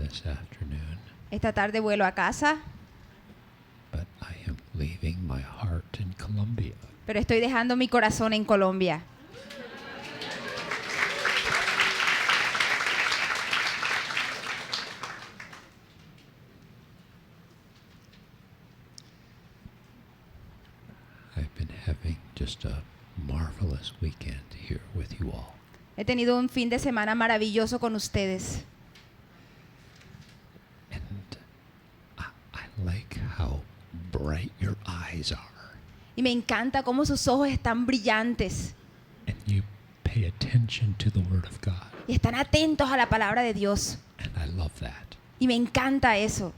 this afternoon, Esta tarde vuelo a casa, but I am leaving my heart in Colombia. pero estoy dejando mi corazón en Colombia. I've been having just a marvelous weekend here with you all. He tenido un fin de semana maravilloso con ustedes. And I like how bright your eyes are. Y me encanta cómo sus ojos están brillantes And you pay attention to the Word of God. y están atentos a la palabra de Dios. And I love that. Y me encanta eso.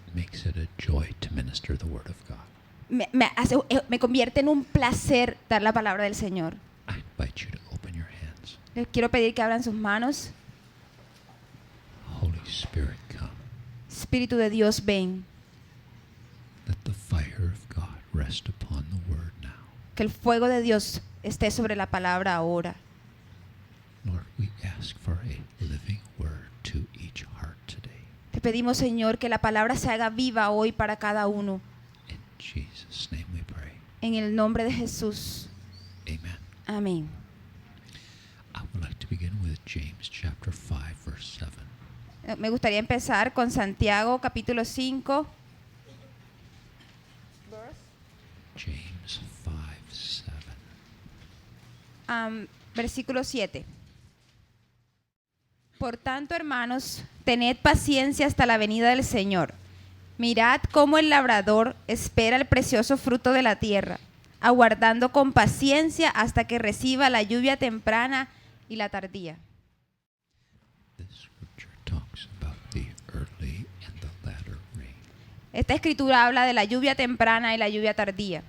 It makes it a joy to minister the Word of God. Me convierte en un placer dar la palabra del Señor. I invite you to open your hands. Les quiero pedir que abran sus manos. Holy Spirit, come. Espíritu de Dios, ven. Let the fire of God rest upon the Word now. Que el fuego de Dios esté sobre la palabra ahora. Lord, we ask for a living Word to each heart today. Te pedimos, Señor, que la palabra se haga viva hoy para cada uno. In Jesus' name we pray. En el nombre de Jesús. Amen. Amén. I would like to begin with James chapter 5, verse 7. Me gustaría empezar con Santiago capítulo 5. James 5, 7. Versículo 7. Por tanto, hermanos, tened paciencia hasta la venida del Señor. Mirad cómo el labrador espera el precioso fruto de la tierra, aguardando con paciencia hasta que reciba la lluvia temprana y la tardía. This scripture talks about the early and the latter rain. Esta escritura habla de la lluvia temprana y la lluvia tardía.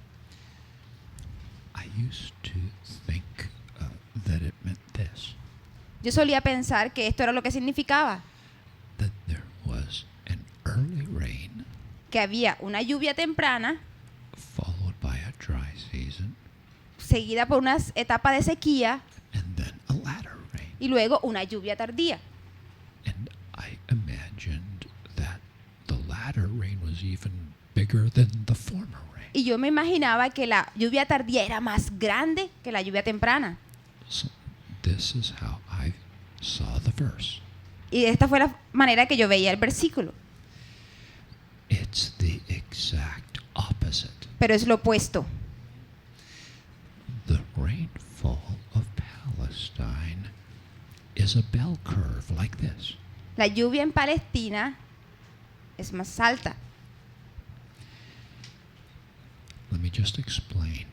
I used to think that it meant this, Yo solía pensar que esto era lo que significaba, that there was an early rain que había una lluvia temprana followed by a dry season seguida por una etapa de sequía and then a latter rain. y luego una lluvia tardía. And I imagined that the latter rain was even bigger than the former rain. Y yo me imaginaba que la lluvia tardía era más grande que la lluvia temprana. So this is how I saw the verse. Y esta fue la manera que yo veía el versículo. It's the exact opposite. Pero es lo opuesto. The rainfall of Palestine is a bell curve like this. La lluvia en Palestina es más alta. Let me just explain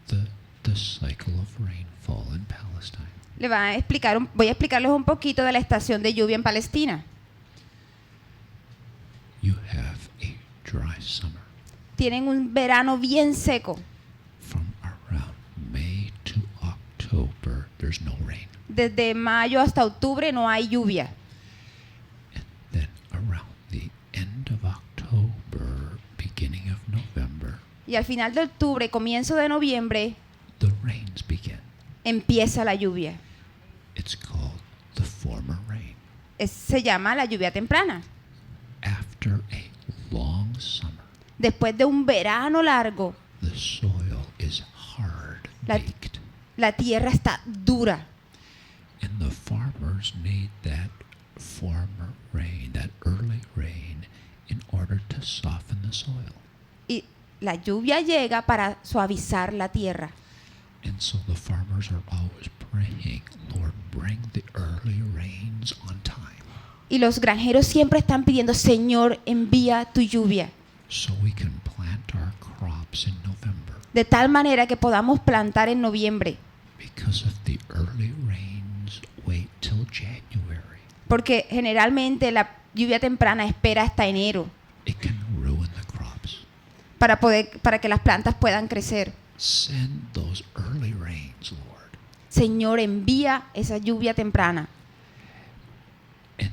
the cycle of rainfall in Palestine. Voy a explicarles un poquito de la estación de lluvia en Palestina. You have a dry summer Tienen un verano bien seco. from around May to October. There's no rain. Desde mayo hasta octubre no hay lluvia. And then around the end of October, beginning of November, Y al final de octubre, comienzo de noviembre, the rains begin. empieza la lluvia. It's called the former rain. Se llama la lluvia temprana. After a long summer, Después de un verano largo, the soil is hard La- baked, la tierra está dura. and the farmers need that former rain, that early rain, in order to soften the soil. Y la lluvia llega para suavizar la tierra. And so the farmers are always praying, Lord, bring the early rains on time, Y los granjeros siempre están pidiendo, Señor, envía tu lluvia. so we can plant our crops in November. De tal manera que podamos plantar en noviembre. Because if the early rains wait till January, Porque generalmente la lluvia temprana espera hasta enero it can ruin the crops. para que las plantas puedan crecer. Send those early rains, Lord. Señor, envía esa lluvia temprana. And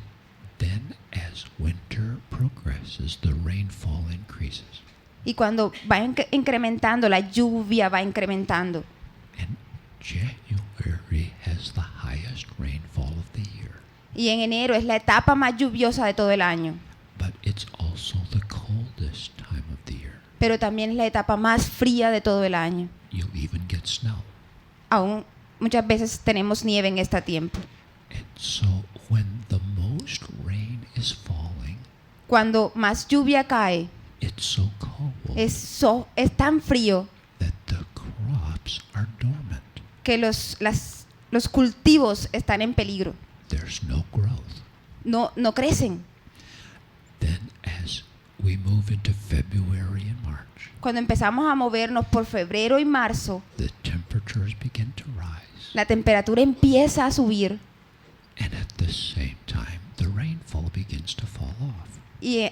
then as winter progresses, the rainfall increases. Y cuando va incrementando, la lluvia va incrementando. And January has the highest rainfall of the year. Y en enero es la etapa más lluviosa de todo el año. but it's also the coldest time of the year. Pero también es la etapa más fría de todo el año. You'll even get snow. Aún muchas veces tenemos nieve en este tiempo. And so when the most rain is falling, Cuando más lluvia cae, it's so cold es tan frío that the crops are dormant. que los cultivos están en peligro. There's no growth. No crecen. Then as we move into February and March, Cuando empezamos a movernos por febrero y marzo, the temperatures begin to rise. la temperatura empieza a subir And at the same time, the rainfall begins to fall off. y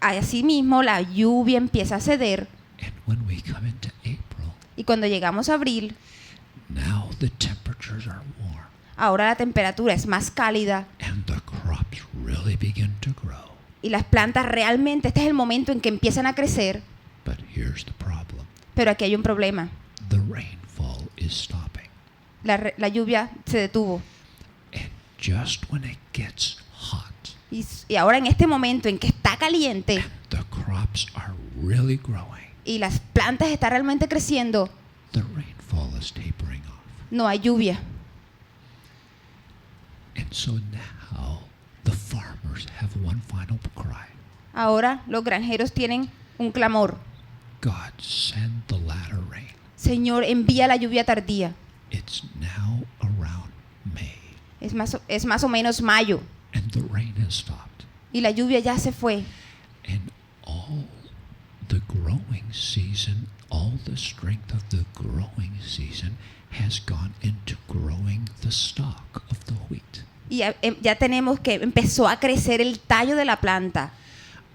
asimismo la lluvia empieza a ceder. And when we come into April, Y cuando llegamos a abril, now the temperatures are warm ahora la temperatura es más cálida and the crops really begin to grow. y las plantas realmente, este es el momento en que empiezan a crecer. But here's the problem. Pero aquí hay un problema. The rainfall is stopping. La lluvia se detuvo. And just when it gets hot, Y ahora en este momento en que está caliente the crops are really growing, y las plantas están realmente creciendo, the rainfall is tapering off. no hay lluvia. And so now the farmers have one final cry. Ahora los granjeros tienen un clamor. God, send the latter rain. Señor, envía la lluvia tardía. It's now around May, Es más o menos mayo and the rain has stopped. y la lluvia ya se fue. And all the growing season, all the strength of the growing season has gone into growing the stalk of the wheat. Y ya tenemos que empezó a crecer el tallo de la planta,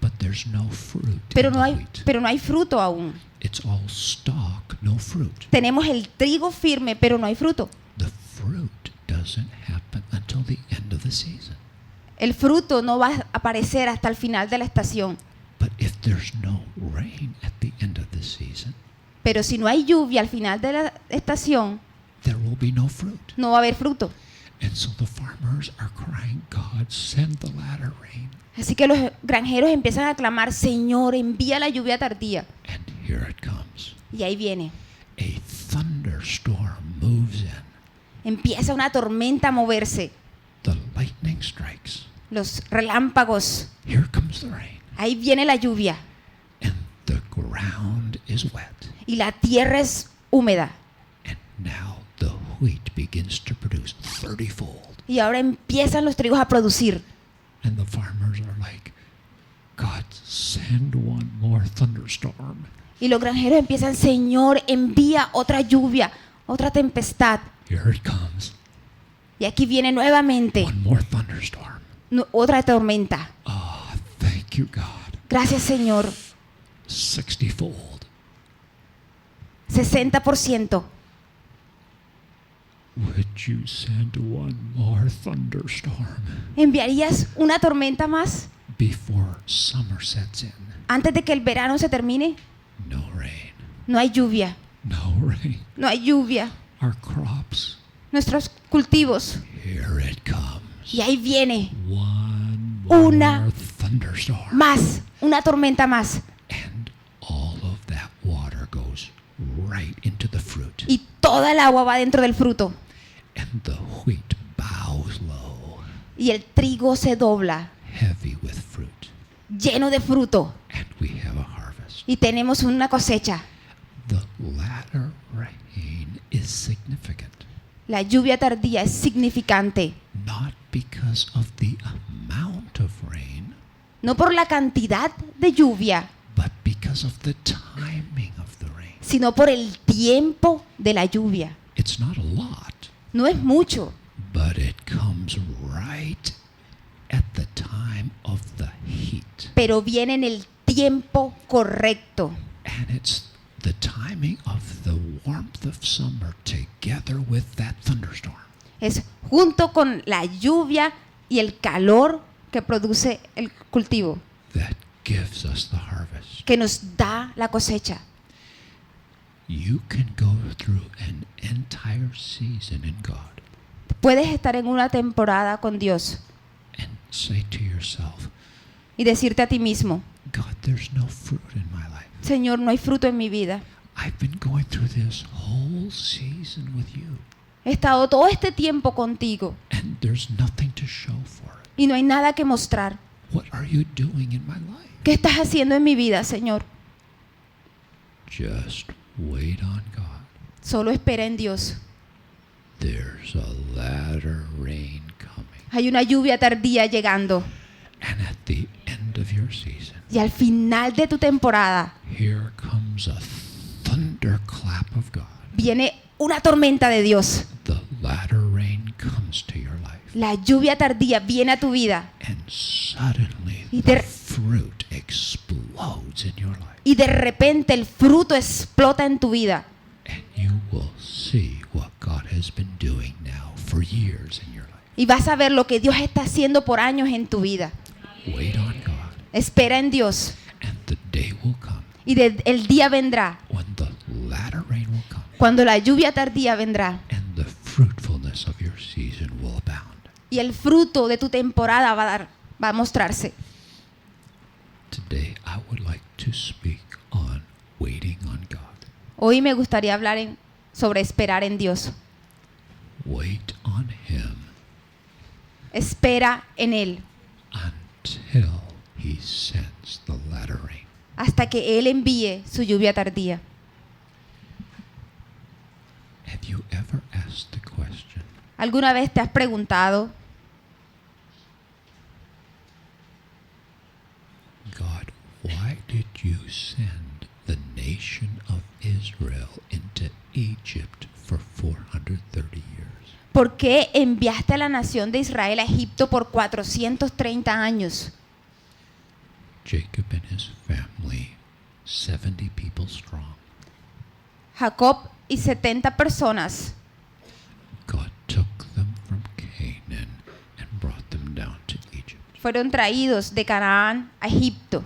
But there's no fruit pero in no the hay, wheat. pero no hay fruto aún. It's all stalk, no fruit. Tenemos el trigo firme, pero no hay fruto. The fruit doesn't happen until the end of the season. El fruto no va a aparecer hasta el final de la estación. But if there's no rain at the end of the season, Pero si no hay lluvia al final de la estación, there will be no fruit. no va a haber fruto. And so the farmers are crying, God, send the latter rain. Así que los granjeros empiezan a clamar, Señor, envía la lluvia tardía. And here it comes. Y ahí viene. A thunderstorm moves in. Empieza una tormenta a moverse. The lightning strikes. Los relámpagos. Here comes the rain. Ahí viene la lluvia. And the ground is wet. Y la tierra es húmeda. And now the wheat begins to produce 30-fold. Y ahora empiezan los trigos a producir. And the farmers are like, God, send one more thunderstorm. Y los granjeros empiezan, Señor, envía otra lluvia, otra tempestad. Here it comes. Y aquí viene nuevamente One more thunderstorm. otra tormenta. Oh, thank you, God. Gracias, Señor. 60-fold. 60%. Would you send one more thunderstorm ¿Enviarías una tormenta más before summer sets in? antes de que el verano se termine? No rain. No hay lluvia. No rain. No hay lluvia. Our crops. Nuestros cultivos. Here it comes. Y ahí viene One Una more thunderstorm. más, una tormenta más. And all of that water goes right into the fruit. Y toda el agua va dentro del fruto. And the wheat bows low, Y el trigo se dobla, heavy with fruit. lleno de fruto. And we have a harvest. Y tenemos una cosecha. The latter rain is significant, La lluvia tardía es significante. not because of the amount of rain, No por la cantidad de lluvia, but because of the timing of the rain. sino por el tiempo de la lluvia. It's not a lot, No es mucho, but it comes right at the time of the heat. pero viene en el tiempo correcto. And it's the timing of the warmth of summer together with that thunderstorm. Es junto con la lluvia y el calor que produce el cultivo, That gives us the harvest. que nos da la cosecha. You can go through an entire season in God Puedes estar en una temporada con Dios say to yourself, y decirte a ti mismo, God, there's no fruit in my life. Señor, no hay fruto en mi vida. I've been going through this whole season with you, He estado todo este tiempo contigo and there's nothing to show for it. y no hay nada que mostrar. What are you doing in my life? ¿Qué estás haciendo en mi vida, Señor? Just wait on God. Solo espera en Dios. There's a latter rain coming. Hay una lluvia tardía llegando. And at the end of your season, Y al final de tu temporada here comes a thunderclap of God. viene una tormenta de Dios. The latter rain comes to your life. La lluvia tardía viene a tu vida. And suddenly Y the de- fruit explodes in your life. Y de repente el fruto explota en tu vida. And you will see what God has been doing now for years in your life. Y vas a ver lo que Dios está haciendo por años en tu vida. Wait on God. Espera en Dios. And the day will come Y el día vendrá. when the latter rain will come. Cuando la lluvia tardía vendrá. And the fruitfulness of your season will abound. Y el fruto de tu temporada va a mostrarse. Today I would like to speak on waiting on God. Hoy me gustaría hablar sobre esperar en Dios. Wait on Him Espera en Él until He sends the latter rain. hasta que Él envíe su lluvia tardía. Have you ever asked the question, ¿Alguna vez te has preguntado, God, why did you send the nation of Israel into Egypt for 430 years? por qué enviaste a la nación de Israel a Egipto por 430 años? Jacob and his family, 70 people strong. Jacob y 70 personas. God took them from Canaan and brought them down to Egypt Fueron traídos de Canaán a Egipto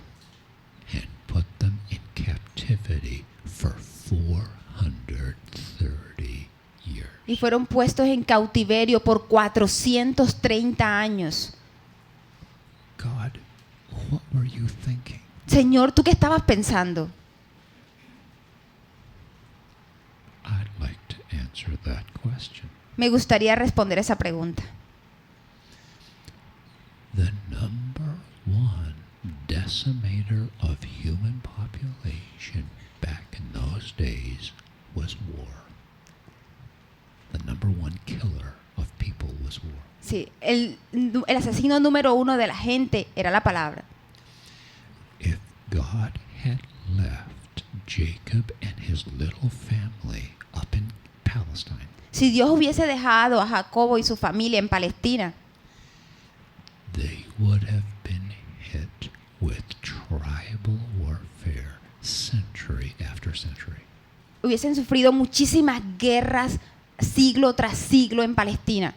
and put them in captivity for 430 years. y fueron puestos en cautiverio por 430 años. God, what were you thinking? Señor, ¿tú qué estabas pensando? I'd like to answer that question. Me gustaría responder esa pregunta. The number one decimator of human population back in those days was war. The number one killer of people was war. Sí, el asesino número uno de la gente era la palabra. If God had left Jacob and his little family up in Palestine, Si Dios hubiese dejado a Jacobo y su familia en Palestina, they would have been hit with tribal warfare century after century. hubiesen sufrido muchísimas guerras siglo tras siglo en Palestina.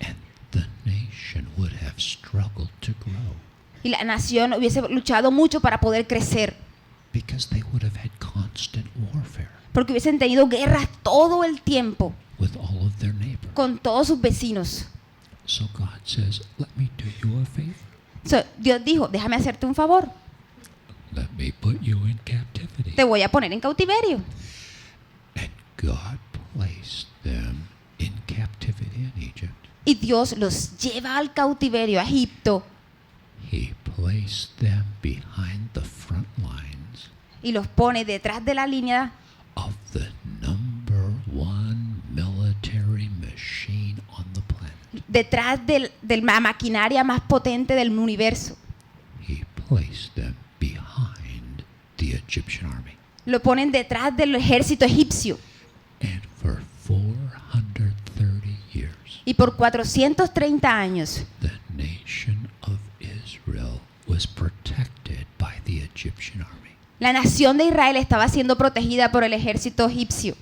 And the nation would have struggled to grow Y la nación hubiese luchado mucho para poder crecer, because they would have had constant warfare porque hubiesen tenido guerras todo el tiempo with all of their neighbors. con todos sus vecinos. So God says, let me do you a favor. Dios dijo, déjame hacerte un favor, Let me put you in captivity. te voy a poner en cautiverio. And God placed them in captivity in Egypt. Y Dios los lleva al cautiverio a Egipto He placed them behind the front lines y los pone detrás de la línea of the number one military machine on the planet. detrás de la maquinaria más potente del universo. He placed them behind the Egyptian army. Lo ponen detrás del ejército egipcio. And for 430 years, Y por 430 años, the nation of Israel was protected by the Egyptian army. la nación de Israel estaba siendo protegida por el ejército egipcio.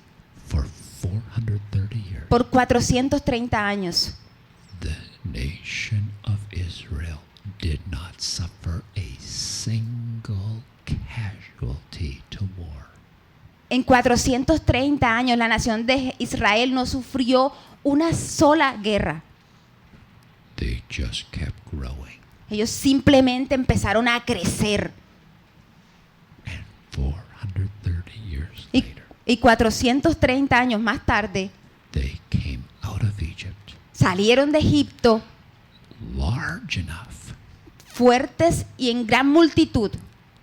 For 430 years, Por 430 años, the nation of Israel did not suffer a single casualty to war. en 430 años, la nación de Israel no sufrió una sola guerra. They just kept growing Ellos simplemente empezaron a crecer. And 430 years Y, later, y 430 años más tarde, they came out of Egypt salieron de Egipto large enough fuertes y en gran multitud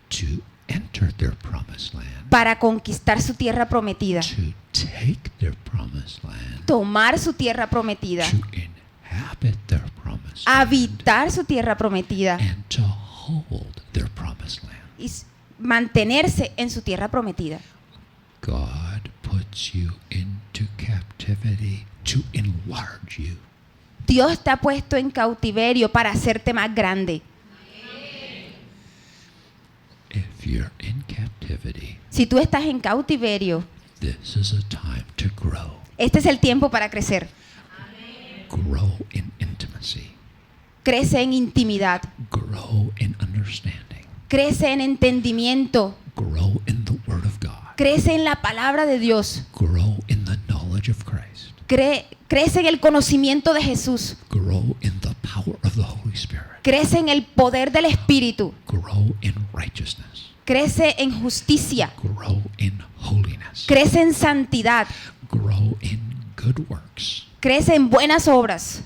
to enter their promised land, para conquistar su tierra prometida, to take their promised land, tomar su tierra prometida, to inhabit their promised land, habitar su tierra prometida and to hold their promised land. y mantenerse en su tierra prometida. God puts you into captivity to enlarge you. Dios te ha puesto en cautiverio para hacerte más grande. If you're in captivity, Si tú estás en cautiverio, this is a time to grow. este es el tiempo para crecer. Grow in intimacy. Crece en intimidad, Grow in understanding. crece en entendimiento, Grow in the Word of God. crece en la palabra de Dios, Grow in the knowledge of Christ. crece en el conocimiento de Jesús, Grow in the power of the Holy Spirit. crece en el poder del Espíritu, Grow in righteousness. crece en justicia, Grow in holiness. crece en santidad, Grow in good works. crece en buenas obras.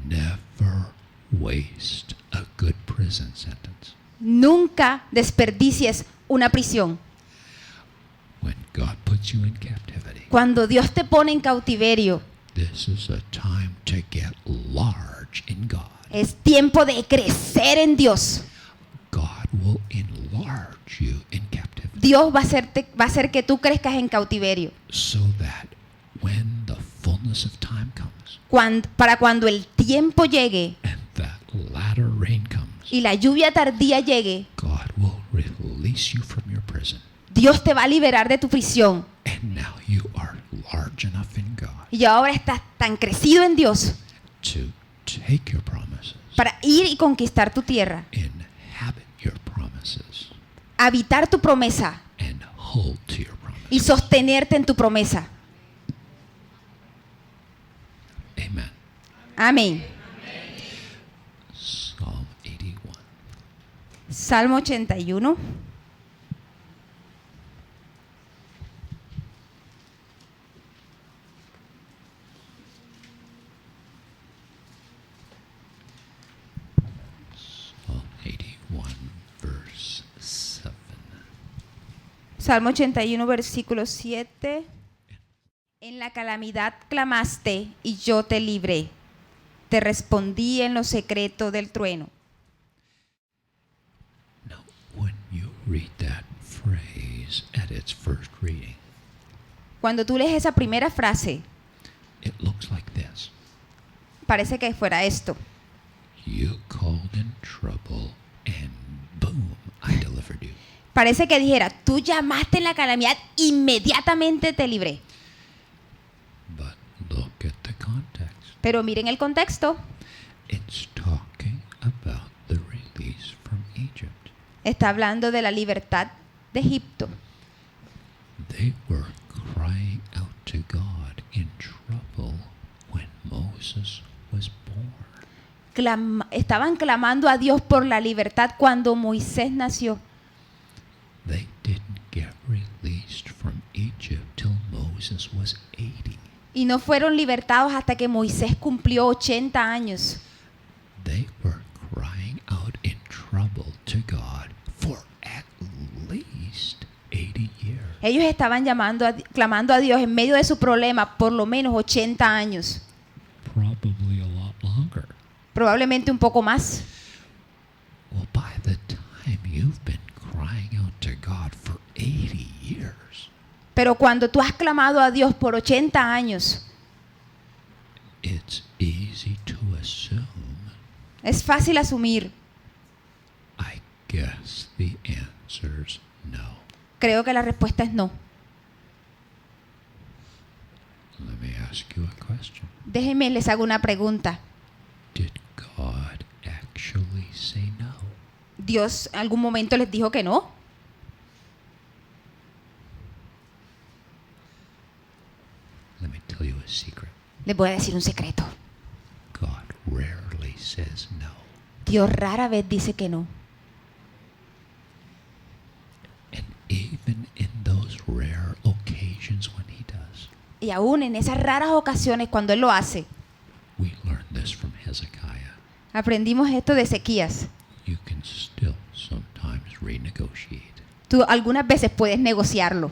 Never waste a good prison sentence. Nunca desperdicies una prisión. When God puts you in captivity, Cuando Dios te pone en cautiverio, this is a time to get large in God. es tiempo de crecer en Dios. God will enlarge you in captivity Dios va a hacer que tú crezcas en cautiverio. so that when the fullness of time comes Para cuando el tiempo llegue and that latter rain comes, y la lluvia tardía llegue, God will release you from your prison. Dios te va a liberar de tu prisión. And now you are large enough in God Y ahora estás tan crecido en Dios to take your promises, para ir y conquistar tu tierra, inhabit your promises, habitar tu promesa and hold to your y promises. sostenerte en tu promesa. Amen. Amén. Psalm 81. Salmo 81. Psalm 81, verse 7. Salmo 81, versículo 7. En la calamidad clamaste y yo te libré. Te respondí en lo secreto del trueno. Now, when you read that phrase at its first reading, Cuando tú lees esa primera frase, it looks like this. parece que fuera esto. You called in trouble and boom, I delivered you. Parece que dijera, tú llamaste en la calamidad, inmediatamente te libré. But look at the context. Pero miren el contexto. It's talking about the release from Egypt. Está hablando de la libertad de Egipto. They were crying out to God in trouble when Moses was born. Estaban clamando a Dios por la libertad cuando Moisés nació. They didn't get released from Egypt till Moses was 80. Y no fueron libertados hasta que Moisés cumplió 80 años. They were crying out in trouble to God for at least 80 years. Ellos estaban clamando a Dios en medio de su problema por lo menos 80 años. Probably a lot longer. Probablemente un poco más. Well, by the time you've been crying out to God for 80 years, Pero cuando tú has clamado a Dios por 80 años, it's easy to assume, es fácil asumir. I guess the answer's no. Creo que la respuesta es no. Let me ask you a question. Déjenme les hago una pregunta. Did God actually say no? ¿Dios en algún momento les dijo que no? Let me tell you a secret. Les voy a decir un secreto. God rarely says no. Dios rara vez dice que no. And even in those rare occasions when he does, Y aún en esas raras ocasiones cuando Él lo hace, we learn this from Hezekiah. aprendimos esto de Ezequías. You can still sometimes renegotiate. Tú algunas veces puedes negociarlo.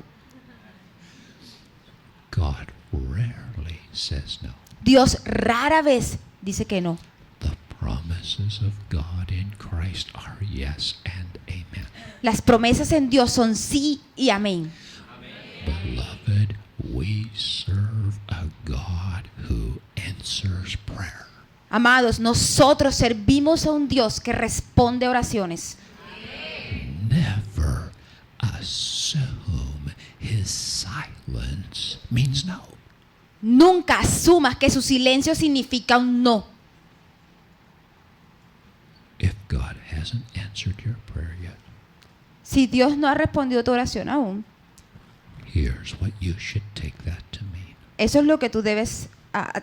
God rarely says no. Dios rara vez dice que no. The promises of God in Christ are yes and amen. Las promesas en Dios son sí y amén. Beloved, we serve a God who answers prayer. Amados, nosotros servimos a un Dios que responde oraciones. Never assume his silence means no. Nunca asumas que su silencio significa un no. If God hasn't answered your prayer yet, Si Dios no ha respondido tu oración aún, here's what you should take that to mean. eso es lo que tú debes,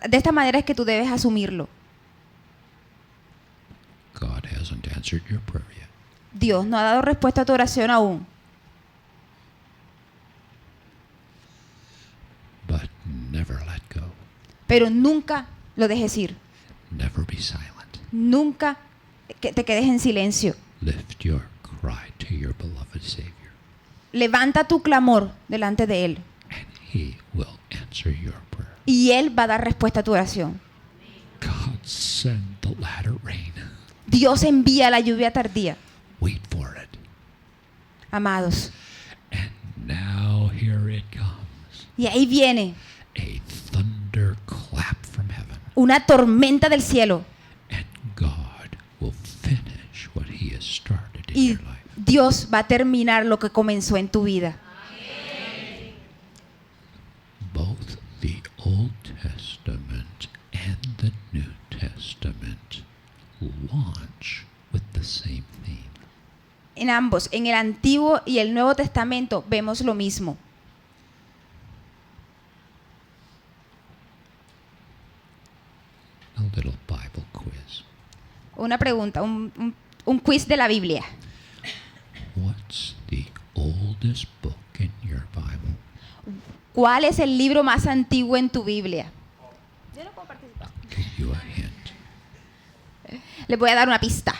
de esta manera es que tú debes asumirlo. God hasn't answered your prayer yet. Dios no ha dado respuesta a tu oración aún, But never let go. pero nunca lo dejes ir. Never be silent. Nunca que te quedes en silencio. Lift your cry to your beloved Savior, Levanta tu clamor delante de Él and he will answer your prayer. y Él va a dar respuesta a tu oración. God send the latter rain. Dios envía la lluvia tardía, Wait for it. amados. And now here it comes. Y ahí viene A thunderclap from heaven. una tormenta del cielo And God will finish what he has started in y your life. Dios va a terminar lo que comenzó en tu vida. Both the Old Testament and the New Testament launch with the same theme. En ambos, en el Antiguo y el Nuevo Testamento, vemos lo mismo. A little Bible quiz. Una pregunta, un quiz de la Biblia. What's the oldest book in your Bible? ¿Cuál es el libro más antiguo en tu Biblia? Give you a hint. Les voy a dar una pista.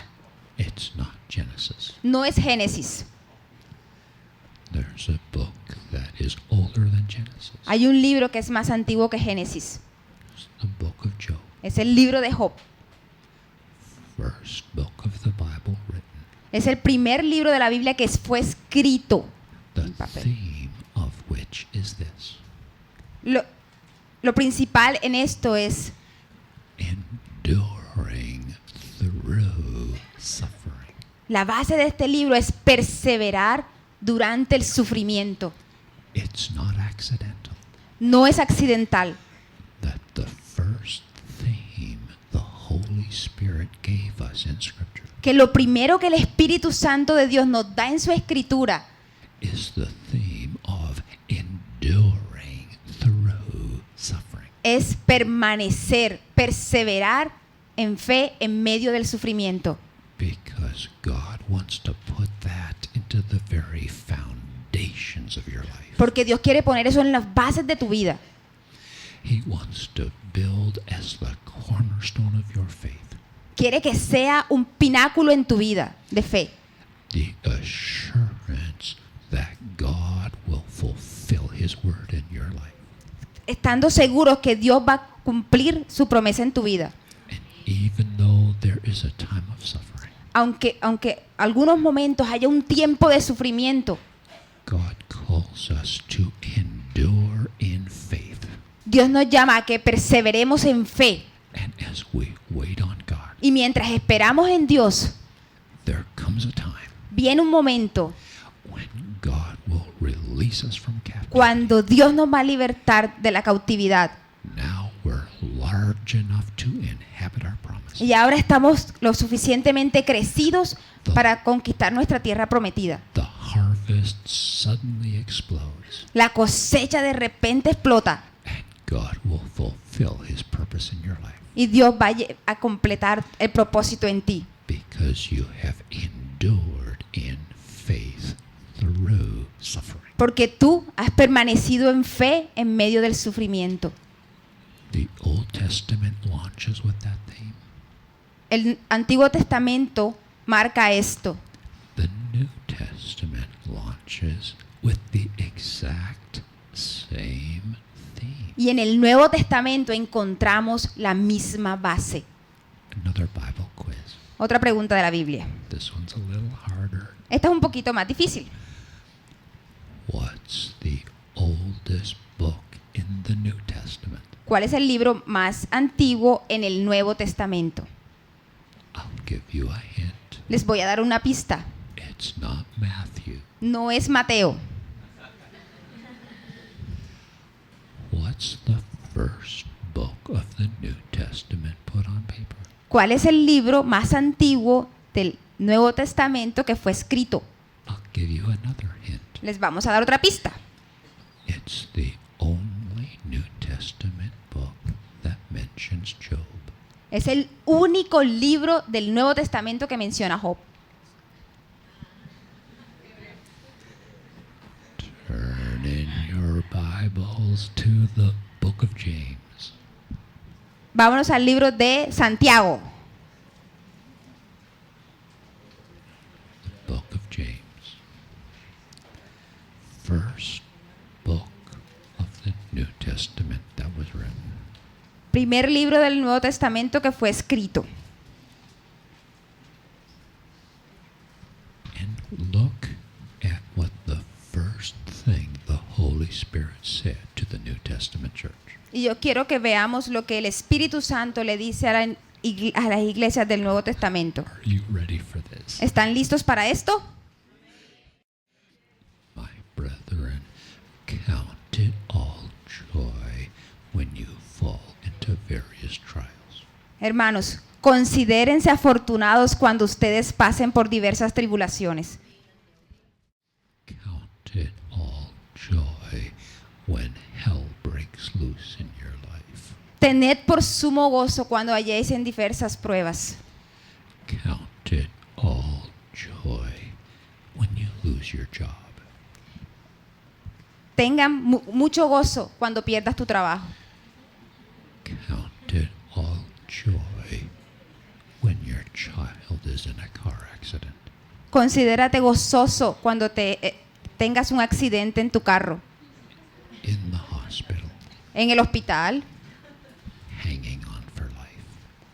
It's not Genesis. No es Génesis. There's a book that is older than Genesis. Hay un libro que es más antiguo que Génesis. It's the book of Job. Es el libro de Job. First book of the Bible written. Es el primer libro de la Biblia que fue escrito The en papel. theme of which is this: Lo principal en esto es enduring through suffering. la base de este libro es perseverar durante el sufrimiento. It's not accidental No es accidental that the first theme the Holy Spirit gave us in Scripture que lo primero que el Espíritu Santo de Dios nos da en su escritura is the theme of enduring through suffering. es permanecer, perseverar en fe en medio del sufrimiento. Because God wants to put that into the very foundations of your life. Porque Dios quiere poner eso en las bases de tu vida. He wants to build as the cornerstone of your faith Quiere que sea un pináculo en tu vida de fe. the assurance that God will fulfill His word in your life. Estando seguros que Dios va a cumplir su promesa en tu vida. And even though there is a time of suffering, Aunque algunos momentos haya un tiempo de sufrimiento, God calls us to endure in faith. Dios nos llama a que perseveremos en fe. And as we wait on God, Y mientras esperamos en Dios, there comes a time viene un momento when God will release us from captivity. cuando Dios nos va a libertar de la cautividad. Now we're large enough to inhabit our promise. Y ahora estamos lo suficientemente crecidos para conquistar nuestra tierra prometida. The harvest suddenly explodes, La cosecha de repente explota and God will fulfill His purpose in your life. y Dios va a completar el propósito en ti. because you have endured in faith through suffering. Porque tú has permanecido en fe en medio del sufrimiento. The Old Testament launches with that theme. El Antiguo Testamento marca esto. The New Testament launches with the exact same theme. Y en el Nuevo Testamento encontramos la misma base. Another Bible quiz. Otra pregunta de la Biblia. This one's a little harder. Esta es un poquito más difícil. What's the oldest book in the New Testament? ¿Cuál es el libro más antiguo en el Nuevo Testamento? I'll give you a hint. Les voy a dar una pista. It's not Matthew. No es Mateo. What's the first book of the New Testament put on paper? ¿Cuál es el libro más antiguo del Nuevo Testamento que fue escrito? I'll give you another hint. Les vamos a dar otra pista. It's the only New Testament book that mentions Job. Es el único libro del Nuevo Testamento que menciona a Job. Turn in your Bibles to the book of James. Vámonos al libro de Santiago. The book of James. First book of the New Testament that was written. Primer libro del Nuevo Testamento que fue escrito. And look at what the first thing the Holy Spirit said to the New Testament church. Y yo quiero que veamos lo que el Espíritu Santo le dice a las iglesias del Nuevo Testamento. Are you ready for this? ¿Están listos para esto? My brethren, count it all joy when you fall into various trials. Hermanos, considérense afortunados cuando ustedes pasen por diversas tribulaciones. Count it all joy when hell breaks loose in your life. Tened por sumo gozo cuando halléis en diversas pruebas. Count it all joy when you lose your job. Tengan mucho gozo cuando pierdas tu trabajo. Count it all joy when your child is in a car accident. Considérate gozoso cuando tengas un accidente en tu carro, In the hospital, en el hospital, hanging on for life.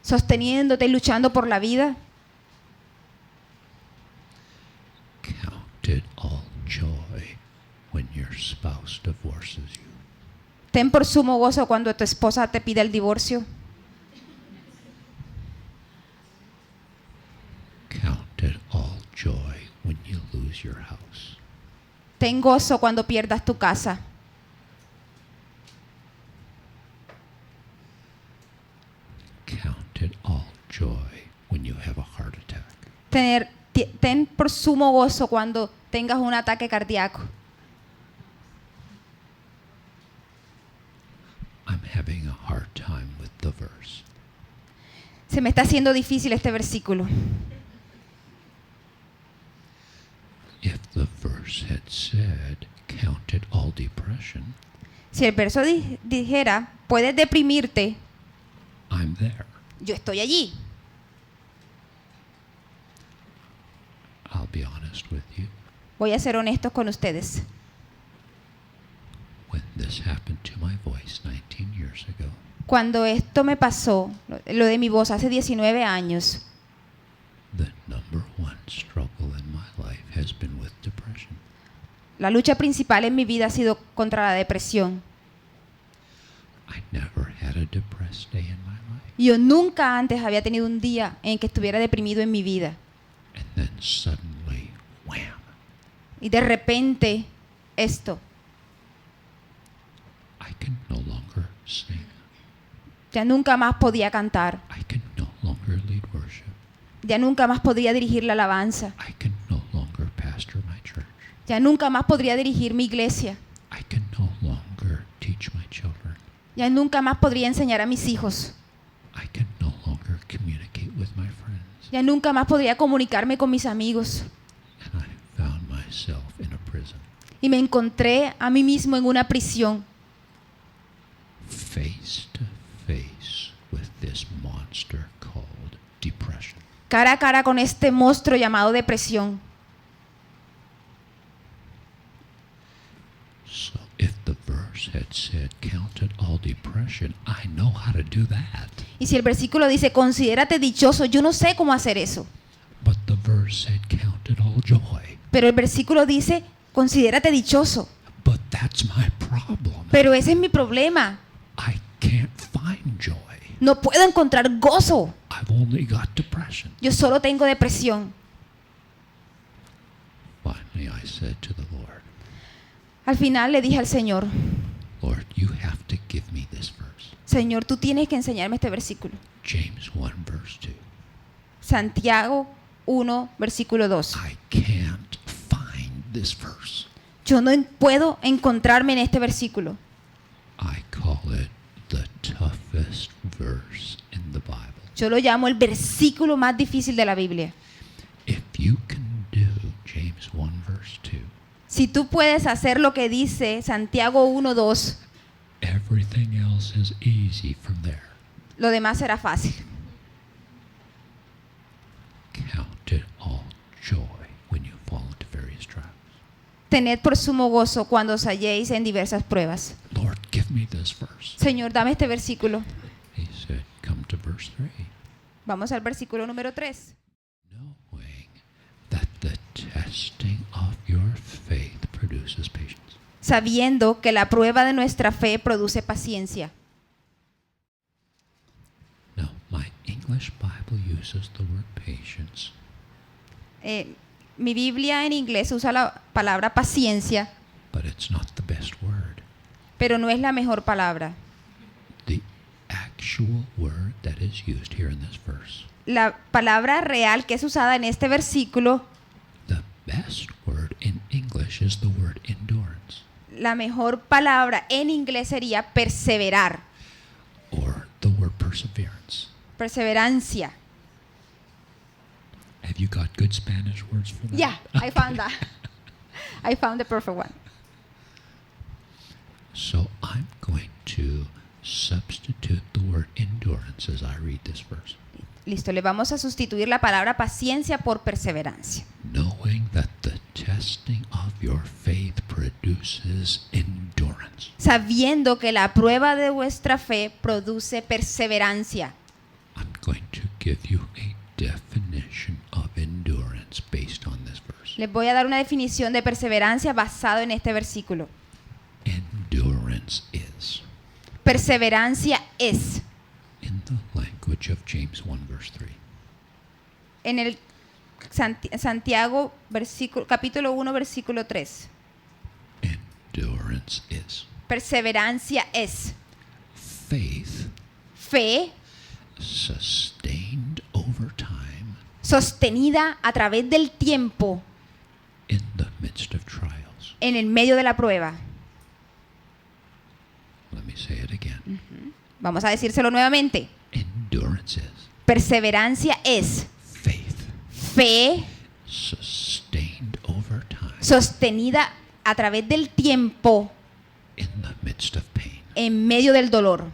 sosteniéndote y luchando por la vida. Count it all joy when your spouse divorces you. Ten por sumo gozo cuando tu esposa te pide el divorcio. Count it all joy when you lose your house. Ten gozo cuando pierdas tu casa. Count it all joy when you have a heart attack. Ten por sumo gozo cuando tengas un ataque cardíaco. I'm having a hard time with the verse. Se me está haciendo difícil este versículo. If the verse had said, count it all depression, Si el verso dijera, puedes deprimirte, I'm there. yo estoy allí. I'll be honest with you. Voy a ser honestos con ustedes. When this happened to my voice 19 years ago, Cuando esto me pasó, lo de mi voz hace 19 años, the number one struggle in my life has been with depression. la lucha principal en mi vida ha sido contra la depresión. I never had a depressed day in my life. Yo nunca antes había tenido un día en que estuviera deprimido en mi vida. And then suddenly, wham, Y de repente, esto, I can no longer sing. ya nunca más podía cantar, I can no longer lead worship. ya nunca más podría dirigir la alabanza, I can no longer pastor my church. ya nunca más podría dirigir mi iglesia, I can no longer teach my children. ya nunca más podría enseñar a mis hijos, I can no longer communicate with my friends. Ya nunca más podría comunicarme con mis amigos. And I found myself in a prison, Y me encontré a mí mismo en una prisión, face to face with this monster called depression. cara a cara con este monstruo llamado depresión. So if the verse had said, count it all depression, I know how to do that. Y si el versículo dice, considérate dichoso, yo no sé cómo hacer eso. But the verse said, count it all joy. Pero el versículo dice, considérate dichoso. But that's my problem. Pero ese es mi problema. I can't find joy. No puedo encontrar gozo. I've only got depression. Yo solo tengo depresión. Finally, I said to the Lord, Al final le dije al Señor, Lord, you have to give me this verse. Señor, tú tienes que enseñarme este versículo. James 1, verse 2. Santiago 1, versículo 2. I can't find this verse. Yo no puedo encontrarme en este versículo. I call it the toughest verse in the Bible. Yo lo llamo el versículo más difícil de la Biblia. If you can do James 1, verse 2, Si tú puedes hacer lo que dice Santiago 1, 2, everything else is easy from there. lo demás será fácil. Count it all joy when you fall into various trials. Tened por sumo gozo cuando os halléis en diversas pruebas. Lord, give me this verse. Señor, dame este versículo. He said, come to verse 3. Vamos al versículo número 3. Knowing that the testing of your faith produces patience. Sabiendo que la prueba de nuestra fe produce paciencia. Now, my English Bible uses the word patience, Mi Biblia en inglés usa la palabra paciencia, but it's not the best word. pero no es la mejor palabra. The actual word that is used here in this verse, La palabra real que es usada en este versículo, the best word in English is the word endurance, la mejor palabra en inglés sería perseverar, or the word perseverance. perseverancia. Have you got good Spanish words for that? Yeah, I found that. I found the perfect one. So I'm going to substitute the word endurance as I read this verse. Listo, le vamos a sustituir la palabra paciencia por perseverancia. Knowing that the testing of your faith produces endurance. Sabiendo que la prueba de vuestra fe produce perseverancia. I'm going to give you a definition of endurance based on this verse. Les voy a dar una definición de perseverancia basado en este versículo. Endurance is, Perseverancia es, in the language of James 1, verse 3, en el Santiago capítulo 1, versículo 3. endurance is Perseverancia es faith fe sustained over time sostenida a través del tiempo in the midst of trials. en el medio de la prueba. Let me say it again. Vamos a decírselo nuevamente. Endurance is Perseverancia es faith fe sustained over time sostenida a través del tiempo in the midst of pain. en medio del dolor.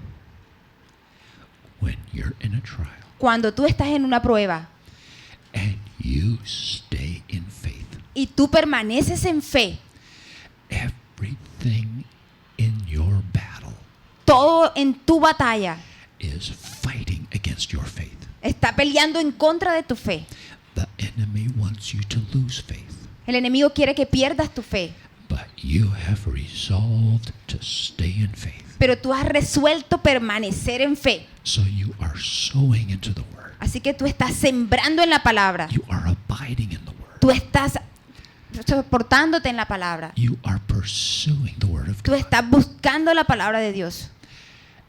When you're in a trial Cuando tú estás en una prueba and you stay in faith, y tú permaneces en fe, everything in your battle todo en tu batalla is fighting against your faith. está peleando en contra de tu fe. The enemy wants you to lose faith, El enemigo quiere que pierdas tu fe, but you have resolved to stay in faith. pero tú has resuelto permanecer en fe. So you are sowing into the word. Así que tú estás sembrando en la palabra. You are abiding in the word. Tú estás soportándote en la palabra. You are pursuing the word of Tú God. estás buscando la palabra de Dios.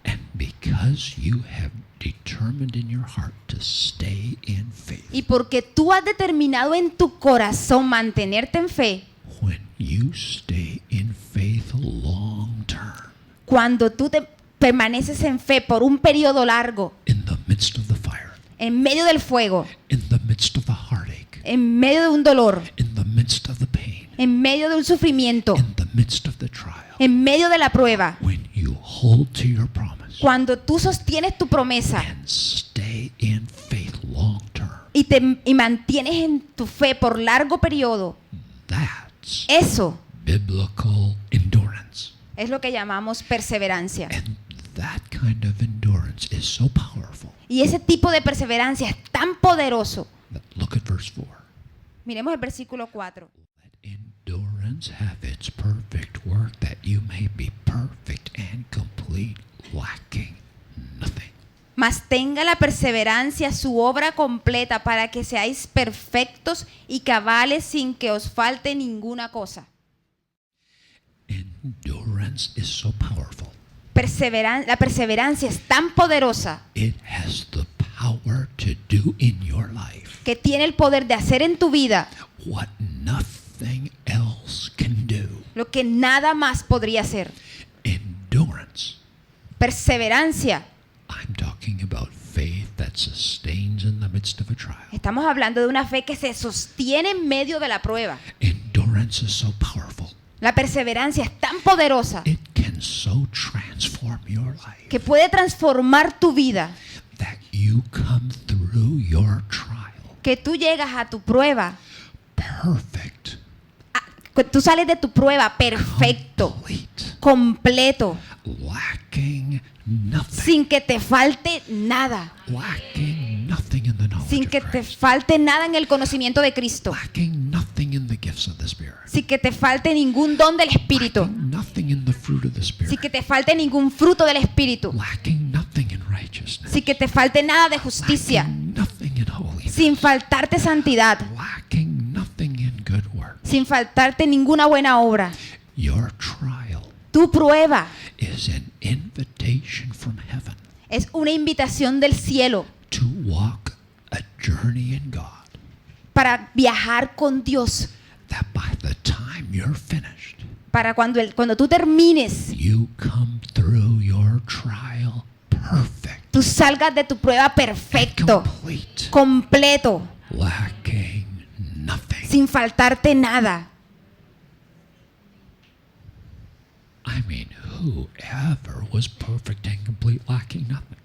And because you have determined in your heart to stay in faith, Y porque tú has determinado en tu corazón mantenerte en fe, when you stay in faith long term, cuando tú te permaneces en fe por un periodo largo, in the midst of the fire, en medio del fuego, in the en medio de un dolor, in the midst of the pain, en medio de un sufrimiento, in the midst of the trial, en medio de la prueba, when you hold to your promise cuando tú sostienes tu promesa and stay in faith long term, y mantienes en tu fe por largo periodo, that's eso biblical endurance. es lo que llamamos perseverancia. And that kind of endurance is so powerful. Y ese tipo de perseverancia es tan poderoso. Look at verse 4. Miremos el versículo 4. Let endurance have its perfect work, that you may be perfect and complete, lacking nothing. Mas tenga la perseverancia su obra completa, para que seáis perfectos y cabales sin que os falte ninguna cosa. Endurance is so powerful. La perseverancia es tan poderosa It has the power to do in your life que tiene el poder de hacer en tu vida what nothing else can do. lo que nada más podría hacer. Endurance. Perseverancia. I'm talking about faith that sustains in the midst of a trial. Estamos hablando de una fe que se sostiene en medio de la prueba. Endurance is so powerful. La perseverancia es tan poderosa It can so transform your life que puede transformar tu vida, that you come through your trial que tú llegas a tu prueba, perfect, que tú sales de tu prueba perfecto, complete, completo, lacking nothing, sin que te falte nada, lacking nothing in the knowledge sin of que te Christ, falte nada en el conocimiento de Cristo, lacking nothing in the gifts of the Spirit, sin que te falte ningún don del Espíritu, lacking nothing in the fruit of the sin Spirit, que te falte ningún fruto del Espíritu, lacking nothing in righteousness, sin que te falte nada de justicia, lacking nothing in holiness, sin faltarte santidad, lacking nothing in good work. sin faltarte ninguna buena obra. Your trial Tu prueba is an invitation from heaven es una invitación del cielo to walk a journey in God, para viajar con Dios, that by the time you're finished, para cuando tú termines, you come through your trial perfect, tú salgas de tu prueba perfecto, complete, completo, lacking nothing. sin faltarte nada. I mean, whoever was perfect and complete, lacking nothing?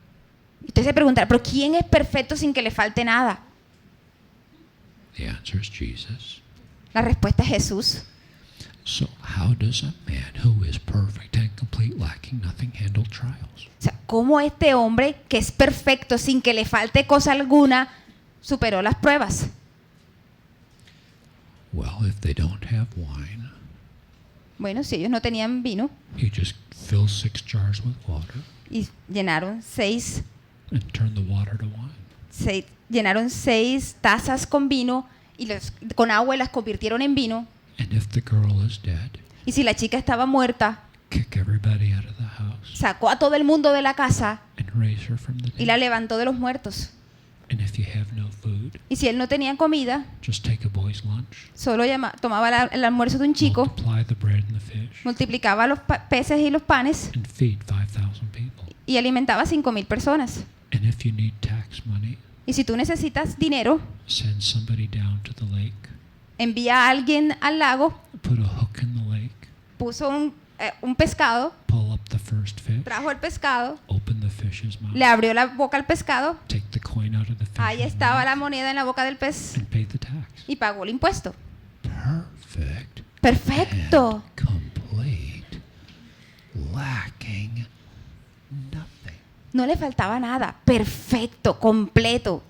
Usted se preguntará, ¿pero quién es perfecto sin que le falte nada? The answer is Jesus. La respuesta es Jesús. So how does a man who is perfect and complete, lacking nothing, handle trials? O sea, ¿cómo este hombre que es perfecto sin que le falte cosa alguna superó las pruebas? Well, if they don't have wine, Bueno, si ellos no tenían vino you just fill 6 jars with water y llenaron seis and turn the water to wine. llenaron 6 tazas con vino y con agua y las convirtieron en vino. And if the girl is dead, Y si la chica estaba muerta, kick everybody out of the house sacó a todo el mundo de la casa and raise her from the y la dead. levantó de los muertos. And if you have no food, Y si él no tenía comida, just take a boy's lunch, solo tomaba el almuerzo de un chico, multiply the bread and the fish, multiplicaba los peces y los panes and feed 5,000 people. y alimentaba a 5,000 personas. And if you need tax money, Y si tú necesitas dinero, send somebody down to the lake, envía a alguien al lago, put a hook in the lake, puso un pescado, pull up the first fish, trajo el pescado, open the fish's mouth, le abrió la boca al pescado, take the coin out of the ahí fish's estaba mouth, la moneda en la boca del pez and pay the tax. y pagó el impuesto. Perfect Perfecto, and complete, lacking nothing. no le faltaba nada, perfecto, completo,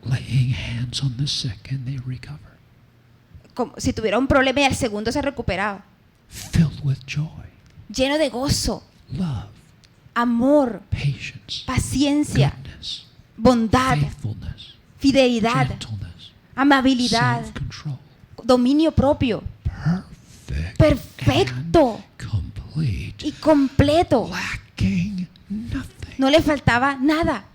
Laying hands on the sick and they recover. como si tuviera un problema y al segundo se recuperaba, Filled with joy, lleno de gozo, love, amor, patience, paciencia, goodness, bondad, faithfulness, fidelidad, gentleness, amabilidad, self-control. dominio propio, Perfect perfecto and complete, y completo, lacking nothing. no le faltaba nada.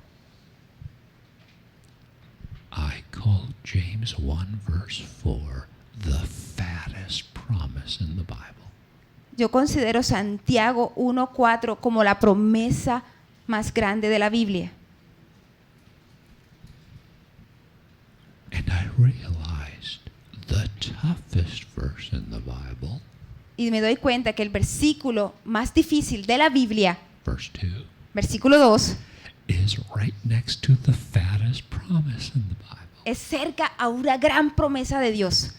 I call James 1 verse 4 the fattest promise in the Bible. Yo considero Santiago 1:4 como la promesa más grande de la Biblia. And I realize toughest verse in the Bible, Y me doy cuenta que el versículo más difícil de la Biblia, verse 2, versículo 2, is right next to the fattest promise in the Bible. es cerca a una gran promesa de Dios.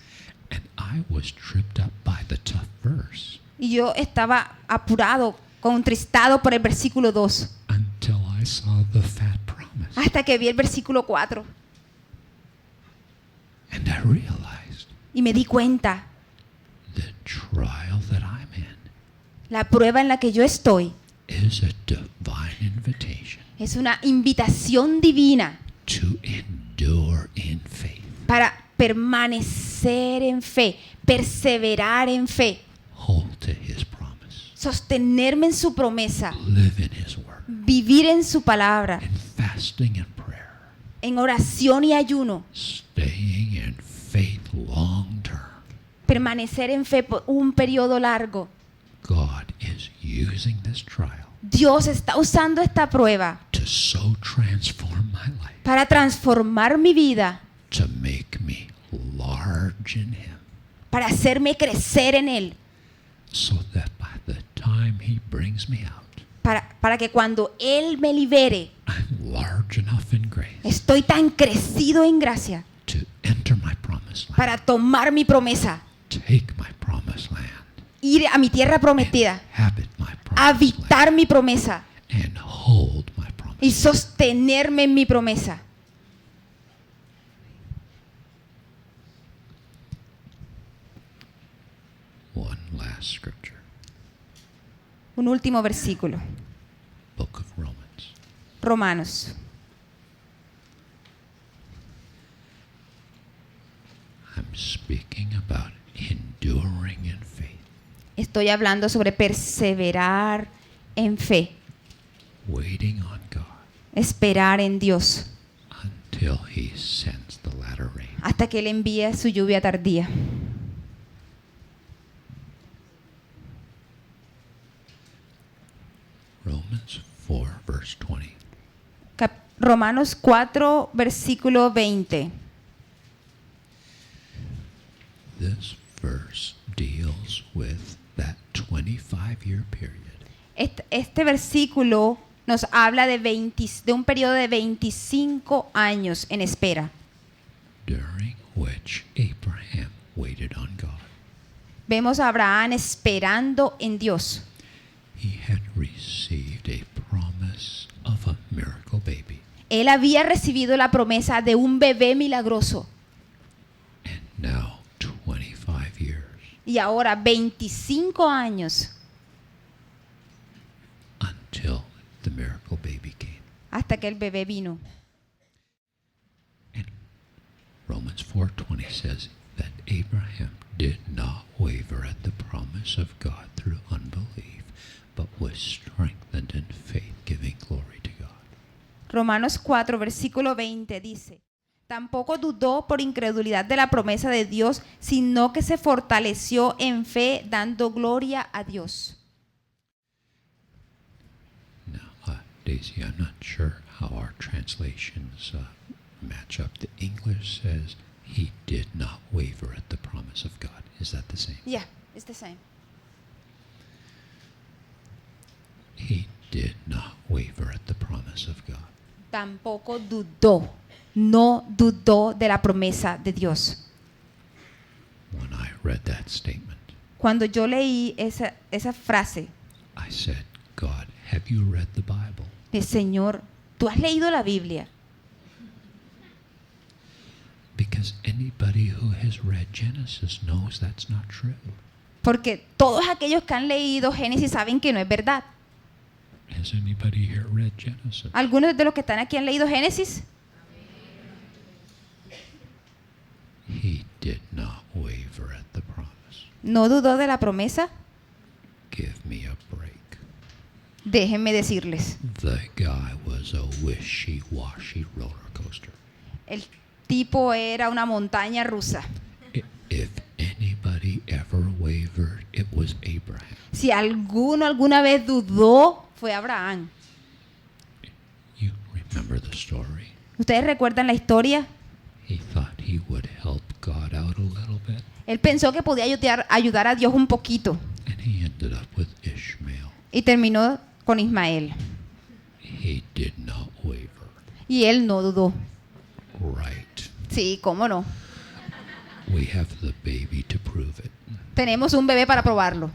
And I was tripped up by the tough verse Y yo estaba apurado, contristado por el versículo 2, until I saw the fat promise. hasta que vi el versículo 4 And I realized y me di cuenta, the trial that I'm in la prueba en la que yo estoy is a divine invitation es una invitación divina to endure in faith. para permanecer en fe, perseverar en fe, Hold to his promise. sostenerme en su promesa, Live in his word. vivir en su palabra, In fasting and prayer. en oración y ayuno, Staying in faith long term. permanecer en fe por un periodo largo. God is using this trial Dios está usando esta prueba to so transform my life, para transformar mi vida, to make me large in him, para hacerme crecer en Él, so that by the time he brings me out, para que cuando Él me libere, I'm large enough in grace estoy tan crecido en gracia to enter my promised land, para tomar mi promesa, take my promised land, ir a mi tierra prometida, inhabit my promised land, habitar mi promesa and hold my promise. y sostenerme en mi promesa. One last scripture, Un último versículo, Book of Romans. Romanos. I'm speaking about enduring in faith, Estoy hablando sobre perseverar en fe, waiting on God esperar en Dios, until he sends the latter rain. hasta que Él envíe su lluvia tardía. Romans 4 verse 20. Romanos 4, versículo 20. This verse deals with that 25-year period Este versículo nos habla de un periodo de 25 años en espera. during which Abraham waited on God. Vemos a Abraham esperando en Dios. He had received a promise of a miracle baby, Él había recibido la promesa de un bebé milagroso and now 25 years y ahora 25 años until the miracle baby came. hasta que el bebé vino. And Romans 4:20 says that Abraham did not waver at the promise of God through unbelief, but was strengthened in faith, giving glory to God. Romanos 4, versículo 20 dice, tampoco dudó por incredulidad de la promesa de Dios, sino que se fortaleció en fe, dando gloria a Dios. Now, Daisy, I'm not sure how our translations match up. The English says he did not waver at the promise of God. Is that the same? Yeah, it's the same. He did not waver at the promise of God. Tampoco dudó, no dudó de la promesa de Dios. When I read that statement, Cuando yo leí esa frase, I said, God, have you read the Bible? de Señor, ¿tú has leído la Biblia? Because anybody who has read Genesis knows that's not true. Porque todos aquellos que han leído Génesis saben que no es verdad. Has anybody here read Genesis? ¿Algunos de los que están aquí han leído Génesis? He did not waver at the promise. ¿No dudó de la promesa? Give me a break. Déjenme decirles, The guy was a wishy-washy roller coaster. el tipo era una montaña rusa. If anybody ever wavered, it was Abraham. Si alguno alguna vez dudó, fue Abraham. You remember the story? ¿Ustedes recuerdan la historia? He thought he would help God out a little bit. Él pensó que podía ayudar a Dios un poquito and he ended up with Ishmael. y terminó con Ismael. He did not waver. Y él no dudó. Right. Sí, cómo no. We have the baby to prove it. Tenemos un bebé para probarlo.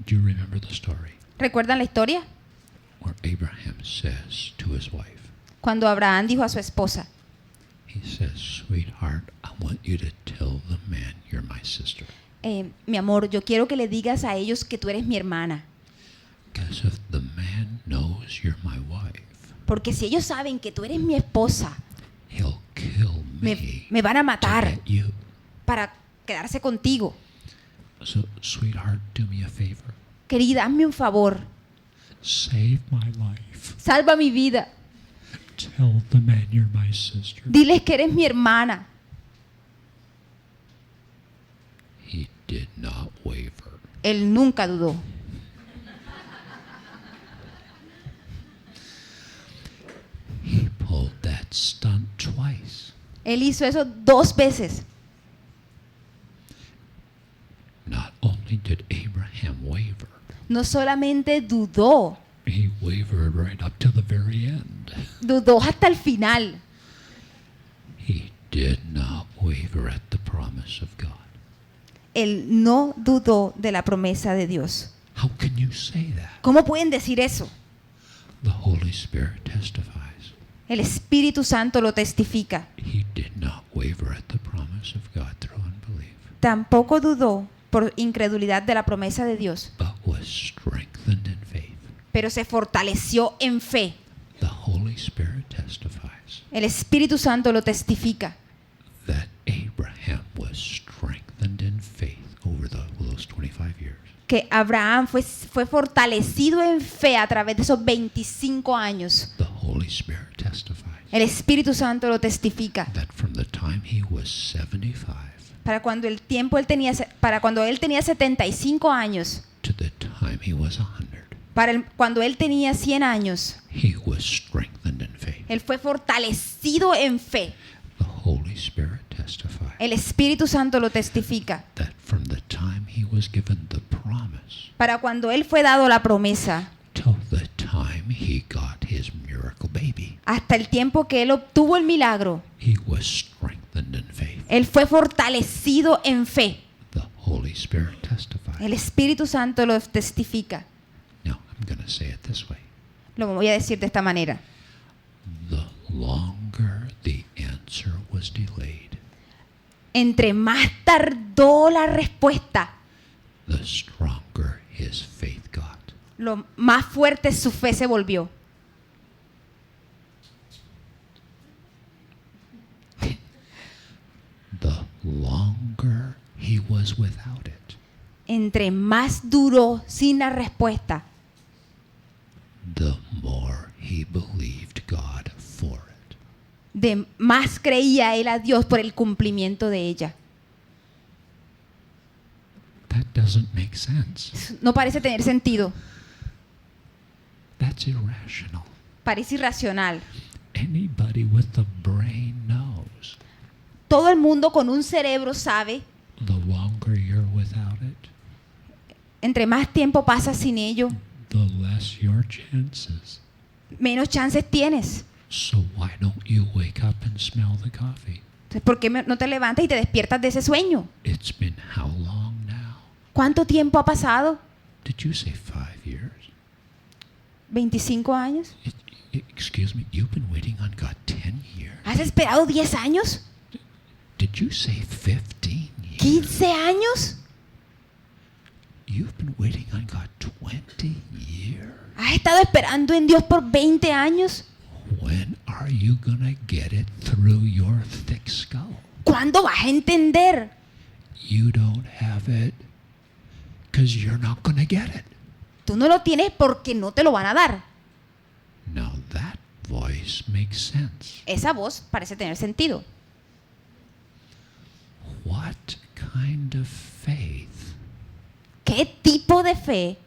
Do you remember the story ¿Recuerdan la historia? where Abraham says to his wife, Cuando Abraham dijo a su esposa, he says, sweetheart, I want you to tell the man you're my sister. mi amor, yo quiero que le digas a ellos que tú eres mi hermana. Because if the man knows you're my wife, Porque si ellos saben que tú eres mi esposa, he'll kill me me van a to matar get you. para quedarse contigo. So, sweetheart, do me a favor. Querida, hazme un favor. Save my life. Salva mi vida. Tell the man you're my sister. Diles que eres mi hermana. He did not waver. Él nunca dudó. He pulled that stunt twice. Él hizo eso 2 veces. Not only did Abraham waver, No solamente dudó, he wavered right up to the very end. dudó hasta el final. He did not waver at the promise of God. Él no dudó de la promesa de Dios. How can you say that? ¿Cómo pueden decir eso? The Holy Spirit testifies. El Espíritu Santo lo testifica. He did not waver at the promise of God through unbelief, Tampoco dudó por incredulidad de la promesa de Dios, but was strengthened in faith. pero se fortaleció en fe. The Holy Spirit testifies El Espíritu Santo lo testifica. that Abraham was strengthened in faith over those 25 years. Que Abraham fue fortalecido en fe a través de esos 25 años. The Holy Spirit testifies El Espíritu Santo lo testifica. that from the time he was 75 Para cuando él tenía 75 años, to the time he was 100, cuando él tenía 100 años, he was strengthened in faith. él fue fortalecido en fe. The Holy Spirit testifies El Espíritu Santo lo testifica. that from the time he was given the promise Para cuando él fue dado la promesa, till the time he got his miracle baby, hasta el tiempo que él obtuvo el milagro, he was strengthened in faith. él fue fortalecido en fe. The Holy Spirit testifies. El Espíritu Santo lo testifica. Now, I'm going to say it this way. Lo voy a decir de esta manera. The longer the answer was delayed, Entre más tardó la respuesta, the stronger his faith got. lo más fuerte su fe se volvió. The longer he was without it, Entre más duró sin la respuesta, the more he believed God for it. de más creía él a Dios por el cumplimiento de ella. That doesn't make sense. No parece tener sentido, That's irrational. parece irracional. Anybody with a brain knows. Todo el mundo con un cerebro sabe, The longer you're without it, entre más tiempo pasas sin ello, the less your chances. menos chances tienes. So why don't you wake up and smell the coffee? Entonces, ¿por qué no te levantas y te despiertas de ese sueño? It's been how long now? ¿Cuánto tiempo ha pasado? Did you say 5 years? 25 años. Excuse me, you've been waiting on God 10 years. ¿Has esperado 10 años? Did you say 15 years? 15 años. You've been waiting on God 20 years. ¿Has estado esperando en Dios por 20 años? When are you gonna get it through your thick skull? ¿Cuándo vas a entender? You don't have it because you're not gonna get it. Tú no lo tienes porque no te lo van a dar. Now that voice makes sense. Esa voz parece tener sentido. What kind of faith ¿Qué tipo de fe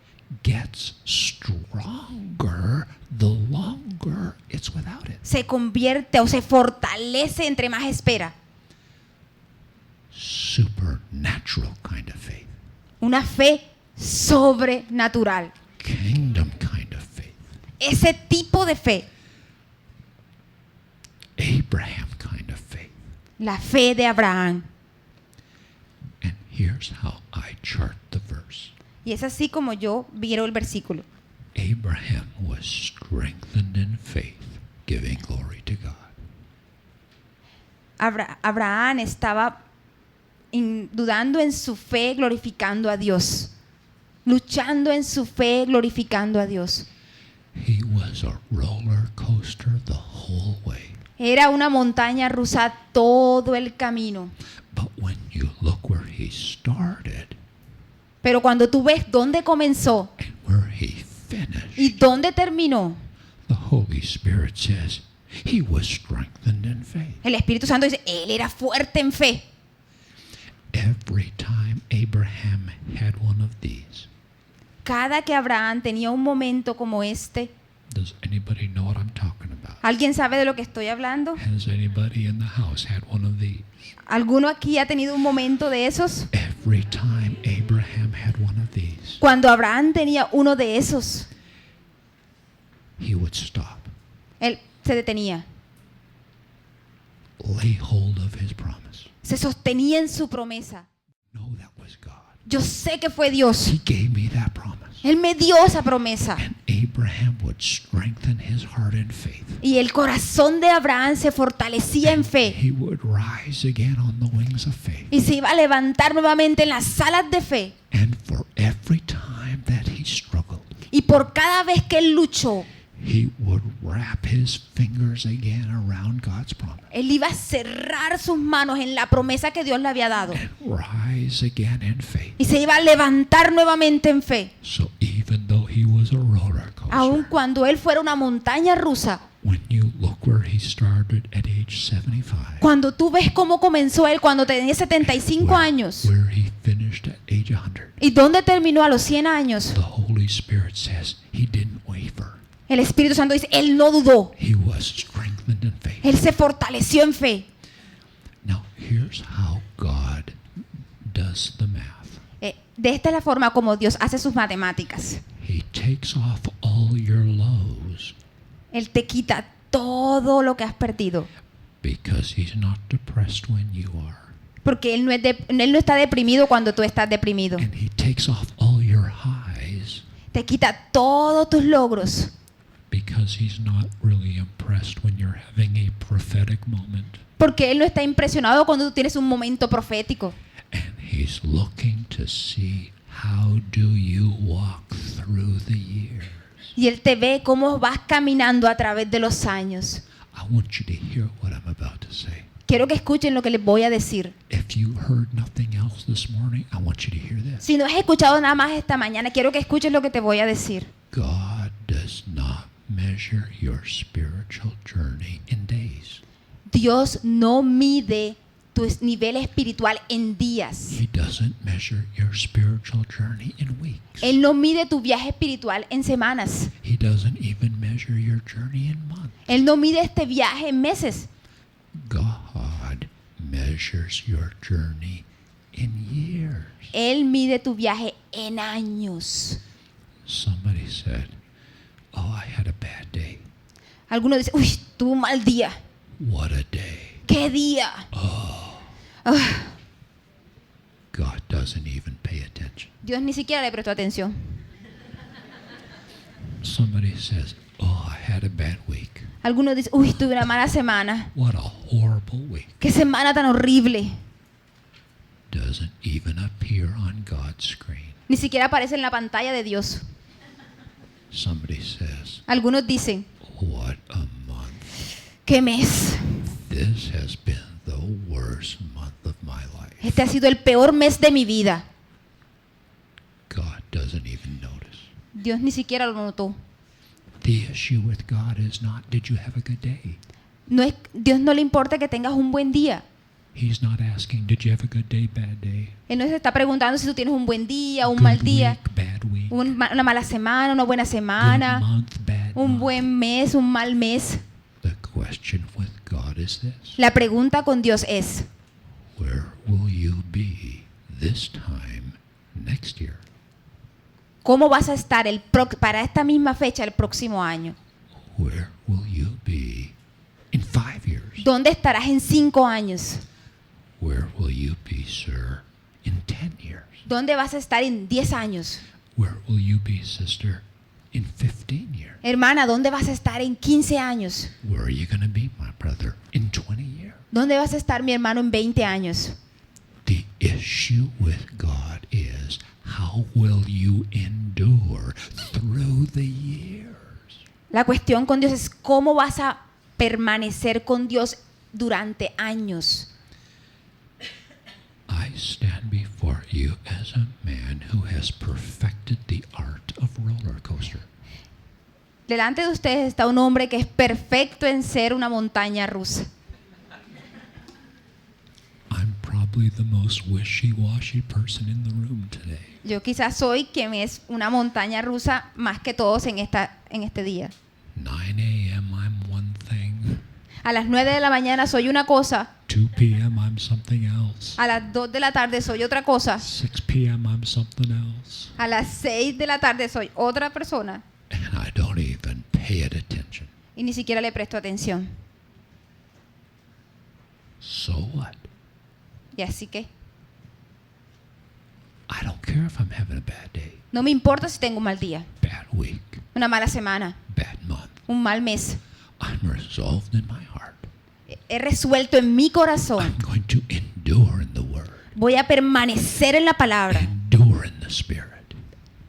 gets stronger the longer it's without it? se convierte o se fortalece entre más espera? supernatural kind of faith, una fe sobrenatural. kingdom kind of faith, Ese tipo de fe, Abraham kind of faith. la fe de Abraham. And here's how I chart the verse. Y es así como yo viro el versículo. Abraham was strengthened in faith, giving glory to God. Abraham estaba dudando en su fe, glorificando a Dios. Luchando en su fe, glorificando a Dios. He was a roller coaster the whole way. Era una montaña rusa todo el camino. But when you look where he started Pero cuando tú ves dónde comenzó and where he finished, y dónde terminó, the Holy Spirit says he was strengthened in faith. el Espíritu Santo dice, él era fuerte en fe. Every time Abraham had one of these. Cada que Abraham tenía un momento como este, Does anybody know what I'm talking about? ¿alguien sabe de lo que estoy hablando? Has anybody in the house had one of these? ¿Alguno aquí ha tenido un momento de esos? Every time Abraham had one of these, Cuando Abraham tenía uno de esos, he would stop, él se detenía, lay hold of his promise. se sostenía en su promesa. No, that was God. Yo sé que fue Dios. He gave me that promise. Él me dio esa promesa. And Abraham would strengthen his heart in faith. Y el corazón de Abraham se fortalecía en fe. He would rise again on the wings of faith. Y se iba a levantar nuevamente en las alas de fe. And for every time that he struggled, Y por cada vez que él luchó, he would wrap his fingers again around God's promise. él iba a cerrar sus manos en la promesa que Dios le había dado. And rise again in faith. Y se iba a levantar nuevamente en fe. So even though he was a roller Aun coaster, cuando él fuera una montaña rusa, when you look where he started at age 75, cuando tú ves cómo comenzó él cuando tenía 75 años where he finished at age 100, y dónde terminó a los 100 años, the Holy Spirit says he didn't waver. el Espíritu Santo dice, él no dudó, He was strengthened in faith. él se fortaleció en fe. Now, here's how God does the math. De esta es la forma como Dios hace sus matemáticas. He takes off all your lows Él te quita todo lo que has perdido. because he's not depressed when you are. Porque él no está deprimido cuando tú estás deprimido. And he takes off all your highs Te quita todos tus logros. because he's not really impressed when you're having a prophetic moment. Porque él no está impresionado cuando tú tienes un momento profético. And he's looking to see how do you walk through the years. Y él te ve cómo vas caminando a través de los años. I want you to hear what I'm about to say. Quiero que escuchen lo que les voy a decir. If you heard nothing else this morning, I want you to hear this. Si no has escuchado nada más esta mañana, quiero que escuches lo que te voy a decir. God does not measure your spiritual journey in days. Dios no mide tu nivel espiritual en días. He doesn't measure your spiritual journey in weeks. Él no mide tu viaje espiritual en semanas. He doesn't even measure your journey in months. Él no mide este viaje en meses. God measures your journey in years. Él mide tu viaje en años. Somebody said, "Oh, I had a bad day." Algunos dicen, uy, tuve un mal día. What a day. ¿Qué día? God doesn't even pay attention. Dios ni siquiera le prestó atención. Somebody says, "Oh, I had a bad week." Algunos dicen, uy, tuve una mala semana. What a horrible week. Qué semana tan horrible. Doesn't even appear on God's screen. Ni siquiera aparece en la pantalla de Dios. Somebody says, Algunos dicen, "What a month. ¿qué mes? This has been the worst month of my life." Este ha sido el peor mes de mi vida. God doesn't even notice. Dios ni siquiera lo notó. The issue with God is not, did you have a good day? Dios no le importa que tengas un buen día. He's not asking, did you have a good day, bad day? Él no se está preguntando si tú tienes un buen día, un Good mal día, week, bad week. una mala semana, una buena Good semana, month, bad un month. buen mes, un mal mes. The question with God is this. La pregunta con Dios es, Where will you be this time next year? ¿Cómo vas a estar para esta misma fecha el próximo año? Where will you be in 5 years? ¿Dónde estarás en 5 años? Where will you be, sir, in 10 years? ¿Dónde vas a estar en 10 años? Where will you be, sister, in 15 years? Hermana, ¿dónde vas a estar en 15 años? Where are you going to be, my brother, in 20 years? ¿Dónde vas a estar, mi hermano, en 20 años? The issue with God is, how will you endure through the years? La cuestión con Dios es cómo vas a permanecer con Dios durante años. I stand before you as a man who has perfected the art of roller coaster. Delante de ustedes está un hombre que es perfecto en ser una montaña rusa. I'm probably the most wishy-washy person in the room today. Yo quizás soy quien es una montaña rusa más que todos en este día. 9 a.m. I'm one thing. A las 9 de la mañana soy una cosa, 2 p.m. I'm something else. a las 2 de la tarde soy otra cosa, 6 p.m. I'm something else. a las 6 de la tarde soy otra persona And I don't even pay it attention. y ni siquiera le presto atención. So what? Y así que I don't care if I'm having a bad day, no me importa si tengo un mal día, bad week, una mala semana, bad month. un mal mes. I'm resolved in my heart. He resuelto en mi corazón. I'm going to endure in the Word, Voy a permanecer en la palabra, endure in the Spirit,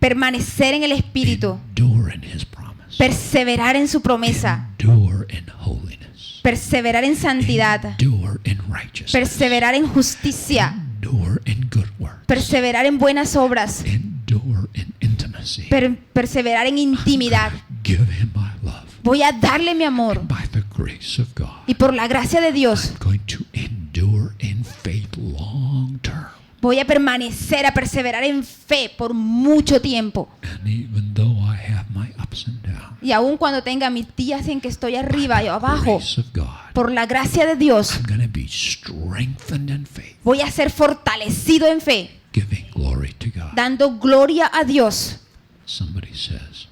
permanecer en el Espíritu, endure in His promise, perseverar en su promesa, endure in holiness, perseverar en santidad, endure in righteousness, perseverar en justicia, endure in good works, perseverar en buenas obras, endure in intimacy. perseverar en intimidad. Give Him my love. Voy a darle mi amor By the grace of God, y por la gracia de Dios I'm going to endure in faith long term. voy a permanecer, a perseverar en fe por mucho tiempo. And even though I have my ups and downs, Y aun cuando tenga mis días en que estoy arriba y by the abajo, grace of God, por la gracia de Dios I'm going to be strengthened in faith, voy a ser fortalecido en fe, giving glory to God. dando gloria a Dios. Somebody says,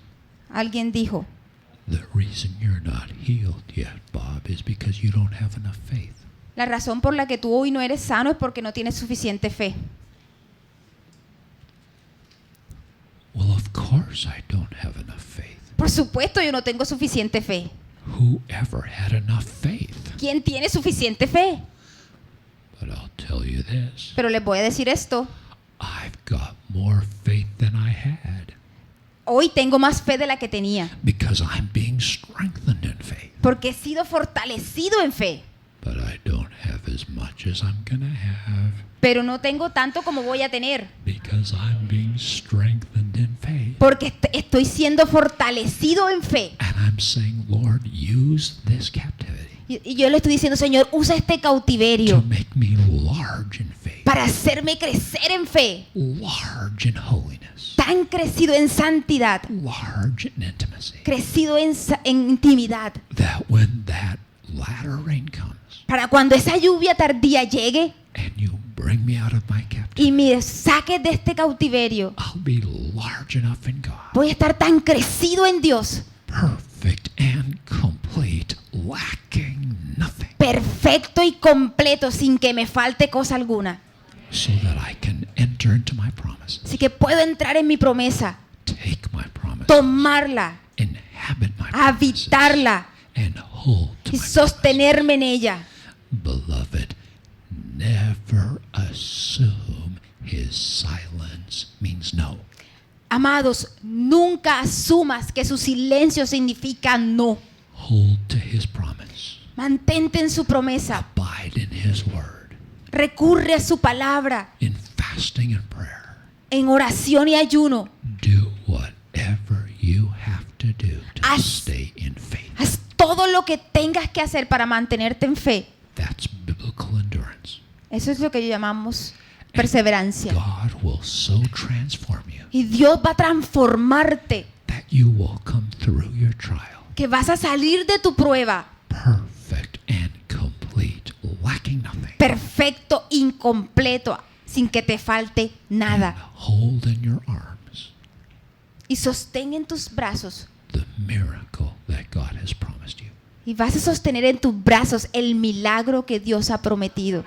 Alguien dijo, the reason you're not healed yet, Bob, is because you don't have enough faith. la razón por la que tú hoy no eres sano es porque no tienes suficiente fe. Well, of course I don't have enough faith. Por supuesto, yo no tengo suficiente fe. Who ever had enough faith? ¿Quién tiene suficiente fe? But I'll tell you this, Pero les voy a decir esto. I've got more faith than I had Hoy tengo más fe de la que tenía, because I'm being strengthened in faith. porque he sido fortalecido en fe. But I don't have as much as I'm going to have Pero no tengo tanto como voy a tener, because I'm being strengthened in faith. porque estoy siendo fortalecido en fe. And I'm saying, Lord, use this captivity Y yo le estoy diciendo, Señor, usa este to cautiverio make me large in faith, para hacerme crecer en fe, large in holiness, tan crecido en santidad, large in intimacy, crecido en intimidad, that when that latter rain comes para cuando esa lluvia tardía llegue and you bring me out of my captivity, y me saque de este cautiverio, I'll be large enough in God, voy a estar tan crecido en Dios, perfect and complete, lacking nothing, perfecto y completo, sin que me falte cosa alguna. so that I can enter into my promises, Así que puedo entrar en mi promesa, take my promises, tomarla, inhabit my promises, habitarla and hold to y my sostenerme en ella. Beloved, never assume His silence means no. Amados, nunca asumas que su silencio significa no. Hold to His promise. Mantente en su promesa. Abide in His word. Recurre a su palabra In fasting and prayer. en oración y ayuno. Do whatever you have to do to Haz- stay in faith. Haz todo lo que tengas que hacer para mantenerte en fe. That's biblical endurance. Eso es lo que llamamos perseverancia. God will so transform you Y Dios va a transformarte, that you will come through your trial que vas a salir de tu prueba perfect and complete, lacking lacking nothing. perfecto, incompleto, sin que te falte nada. And hold in your arms Y sostén en tus brazos, the miracle that God has promised you. y vas a sostener en tus brazos el milagro que Dios ha prometido.